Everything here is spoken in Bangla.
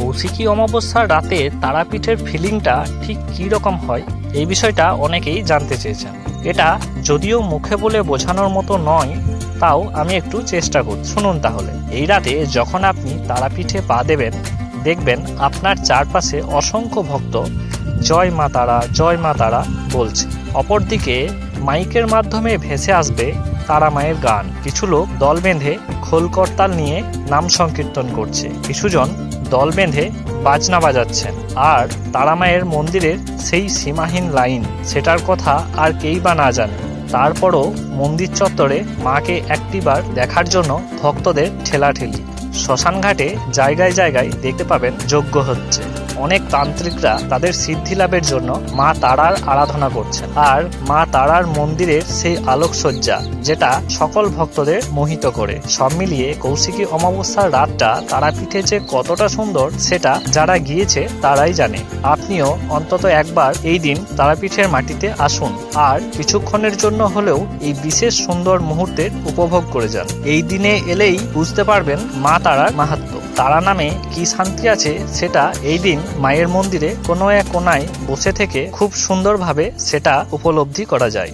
কৌশিকী অমাবস্যার রাতে তারাপীঠের ফিলিংটা ঠিক কী রকম হয় এই বিষয়টা অনেকেই জানতে চেয়েছেন। এটা যদিও মুখে বলে বোঝানোর মতো নয়, তাও আমি একটু চেষ্টা করছি। শুনুন তাহলে। এই রাতে যখন আপনি তারাপীঠে পা দেবেন, দেখবেন আপনার চারপাশে অসংখ্য ভক্ত জয় মা তারা, জয় মা তারা বলছে। অপরদিকে মাইকের মাধ্যমে ভেসে আসবে তারা মায়ের গান। কিছু লোক দল বেঁধে খোল করতাল নিয়ে নাম সংকীর্তন করছে, কিছুজন দল বেঁধে বাজনা বাজাচ্ছেন। আর তারা মায়ের মন্দিরের সেই সীমাহীন লাইন, সেটার কথা আর কেই বা না জানে। তারপরও মন্দির চত্বরে মাকে একটিবার দেখার জন্য ভক্তদের ঠেলাঠেলি। শ্মশানঘাটে জায়গায় জায়গায় দেখতে পাবেন যজ্ঞ হচ্ছে। অনেক তান্ত্রিকরা তাদের সিদ্ধি লাভের জন্য মা তারার আরাধনা করছেন। আর মা তারার মন্দিরের সেই আলোকসজ্জা, যেটা সকল ভক্তদের মোহিত করে। সব মিলিয়ে কৌশিকী অমাবস্যার রাতটা তারাপীঠে যে কতটা সুন্দর, সেটা যারা গিয়েছে তারাই জানে। আপনিও অন্তত একবার এই দিন তারাপীঠের মাটিতে আসুন, আর কিছুক্ষণের জন্য হলেও এই বিশেষ সুন্দর মুহূর্তের উপভোগ করে যান। এই দিনে এলেই বুঝতে পারবেন মা তারার মাহাত্ম্য। তারা নামে কি শান্তি আছে, সেটা এই দিন মায়ের মন্দিরে কোনো এক কোনায় বসে থেকে খুব সুন্দরভাবে সেটা উপলব্ধি করা যায়।